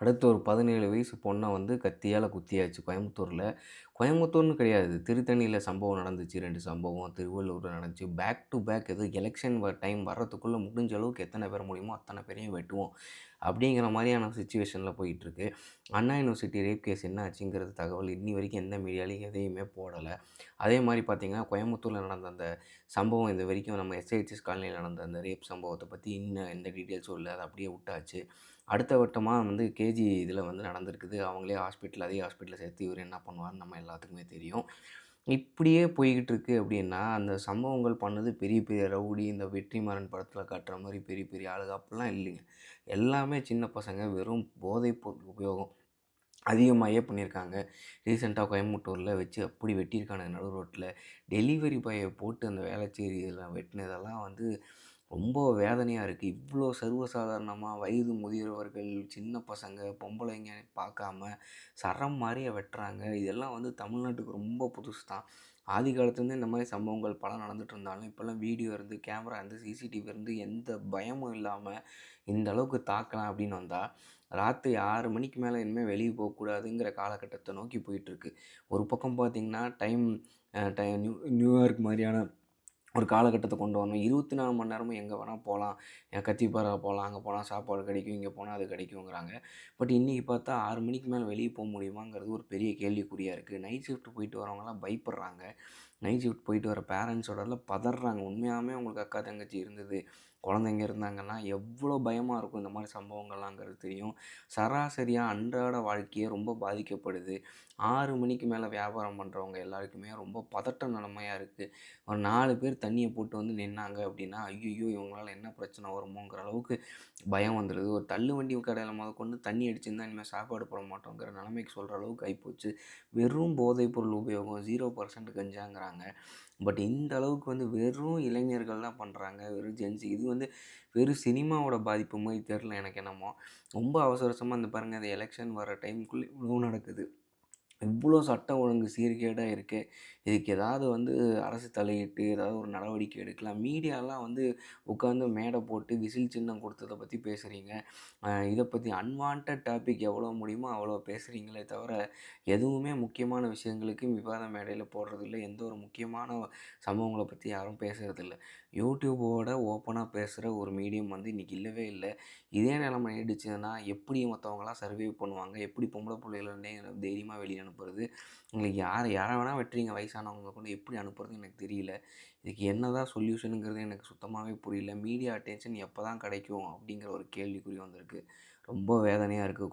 அடுத்து ஒரு 17 வயசு பொண்ண வந்து கத்தியால குத்தியாச்சு கோயம்புத்தூர்ல. கோயம்புத்தூர்ன்னு கிடையாது. திருத்தணியில சம்பவம் நடந்துச்சு 2 சம்பவம். திருவள்ளூர்ல நடந்துச்சு. பேக் டு பேக் ஏதோ எலக்ஷன் டைம் வர்றதுக்குள்ள முடிஞ்ச அளவுக்கு எத்தன பேர் முடியுமோ அத்தன பேரையும் வெட்டுவோம். அப்படிங்கிற மாரியான சிச்சுவேஷன்ல போயிட்டுருக்கு. அண்ணா யூனிவர்சிட்டி ரேப் கேஸ் என்ன ஆச்சுங்கிறது தகவல் இன்னி வரைக்கும் எந்த மீடியாலயும் எதையுமே போடல. அதே மாரி பார்த்தீங்கன்னா, கோயம்புத்தூர்ல நடந்த அந்த சம்பவம் இதுவரைக்கும் நம்ம எஸ்ஐஹெச்எஸ் காலனியில நடந்த அந்த ரேப் சம்பவத்த பத்தி இன்னும் எந்த டீட்டெயில்ஸும் இல்ல. அத அப்படியே விட்டாச்சு. அடுத்த வட்டமா வந்து கேஜி இதில வந்து நடந்திருக்குது. அவங்களே அதே ஹாஸ்பிட்டல்ல சேர்த்து இவரு என்ன பண்ணுவாருன்னு நம்ம எல்லாத்துக்குமே தெரியும். இப்படியே போய்க்கிட்டு இருக்கு அப்படின்னா, அந்த சம்பவங்கள் பண்ணது பெரிய பெரிய ரவுடி, இந்த வெற்றிமாறன் படத்தில காட்டுற மாரி பெரிய பெரிய ஆளுங்க அப்படிலாம் இல்லைங்க. எல்லாமே சின்ன பசங்க. வெறும் போதைப் பொருள் உபயோகம் அதிகமாயே பண்ணியிருக்காங்க. ரீசென்ட்டா கோயம்புத்தூர்ல வச்சு அப்படி வெட்டியிருக்கானுங்க நடு ரோட்ல. டெலிவரி பாய போட்டு அந்த வேளச்சேரியில வெட்டினதெல்லாம் வந்து ரொம்ப வேதனையா இருக்கு. இவ்ளோ சர்வசாதாரணமா வயது முதியவர்கள், சின்ன பசங்க, பொம்பளைங்க பார்க்காம சரம் மாரியே வெட்டுறாங்க. இதெல்லாம் வந்து தமிழ்நாட்டுக்கு ரொம்ப புதுசு தான். ஆதி காலத்துலேருந்தே இந்த மாரி சம்பவங்கள் பல நடந்துட்டு இருந்தாலும், இப்போலாம் வீடியோ இருந்து, கேமரா இருந்து, சிசிடிவி இருந்து எந்த பயமும் இல்லாம இந்த அளவுக்கு தாக்கலாம் அப்படின்னு வந்தா, ராத்திரி 6 மணிக்கு மேல இனிமே வெளிய போக்கூடாதுங்கிற காலகட்டத்த நோக்கி போயிட்டுருக்கு. ஒரு பக்கம் பார்த்தீங்கன்னா, டைம் அ டை நியூ நியூயார்க் மாரியான ஒரு காலகட்டத்த கொண்டு வரணும். 24 மணி நேரமும் எங்க வேணா போலாம். கத்திப்பாரா போலாம், அங்க போனா சாப்பாடு கிடைக்கும், இங்க போனா அது கிடைக்குங்கிறாங்க. பட் இன்னைக்கு பார்த்தா 6 மணிக்கு மேல வெளிய போ முடியுமாங்கிறது ஒரு பெரிய கேள்விக்குறியா இருக்கு. நைட் ஷிஃப்ட் போயிட்டு வரவங்கலாம் பயப்படுறாங்க. நைட் ஷிஃப்ட் போயிட்டு வர பேரண்ட்ஸோடலாம் பதர்றாங்க. உண்மையாலுமே உங்களுக்கு அக்கா, தங்கச்சி இருந்தது, குழந்தைங்க இருந்தாங்கன்னா, எவ்வளோ பயமா இருக்கும் இந்த மாரி சம்பவங்கள்லாங்கிறது தெரியும். சராசரியா அன்றாட வாழ்க்கையே ரொம்ப பாதிக்கப்படுது. 6 மணிக்கு மேல வியாபாரம் பண்றவங்க எல்லாருக்குமே ரொம்ப பதட்ட நிலைமையா இருக்கு. ஒரு 4 பேர் தண்ணிய போட்டு வந்து நின்னாங்க அப்படின்னா, ஐய்யய்யோ! இவங்களால என்ன பிரச்சனை வருமோங்கிற அளவுக்கு பயம் வந்துருது. ஒரு தள்ளுவண்டி கடையில மொதற்கொண்டு தண்ணி அடிச்சிருந்தா இனிமே சாப்பாடு போட மாட்டோங்கிற நிலைமைக்கு சொல்ற அளவுக்கு ஆயிப்போச்சு. வெறும் போதைப்பொருள் உபயோகம் 0% கஞ்சாங்கிறாங்க. பட் இந்த அளவுக்கு வந்து வெறும் இளைஞர்கள் தான் பண்றாங்க. வெறும் ஜென்ஸி இது வந்து வெறும் சினிமாவோட பாதிப்பு மாரி தெரியல எனக்கு என்னமோ. ரொம்ப அவசர அவசரமா இந்த பாருங்க இந்த எலக்ஷன் வர டைம்க்குள்ள இவ்ளோ நடக்குது. இவ்ளோ சட்டம் ஒழுங்கு சீர்கேடா இருக்கே! இதுக்கு ஏதாவது வந்து அரசு தலையிட்டு ஏதாவது ஒரு நடவடிக்கை எடுக்கலாம். மீடியாலாம் வந்து உட்காந்து மேடை போட்டு விசில் சின்னம் கொடுத்தத பத்தி பேசுறீங்க. இத பத்தி அன்வான்டட் டாபிக் எவ்வளோ முடியுமோ அவ்வளோ பேசுறீங்களே தவிர, எதுவுமே முக்கியமான விஷயங்களுக்கு விவாத மேடையில போடுறதில்ல. எந்த ஒரு முக்கியமான சம்பவங்கள பத்தி யாரும் பேசுறதில்ல. யூடியூபோட ஓப்பனா பேசுற ஒரு மீடியம் வந்து இன்னைக்கு இல்லவே இல்ல. இதே நிலைமை நீடிச்சதுன்னா எப்படி மத்தவங்கலாம் சர்வைவ் பண்ணுவாங்க? எப்படி பொம்பள புள்ளைகள தைரியமா வெளிய அனுப்புறது? உங்களுக்கு யார வேணா வெட்டுறீங்க வயசானவங்கள கூட எப்படி அனுப்புறதுன்னு எனக்கு தெரியல. இதுக்கு என்னதான் சொல்யூஷனுங்கிறது எனக்கு சுத்தமாவே புரியல. மீடியா அட்டென்ஷன் எப்ப தான் கிடைக்கும்? அப்படிங்கிற ஒரு கேள்விக்குறி வந்திருக்கு. ரொம்ப வேதனையா இருக்கு.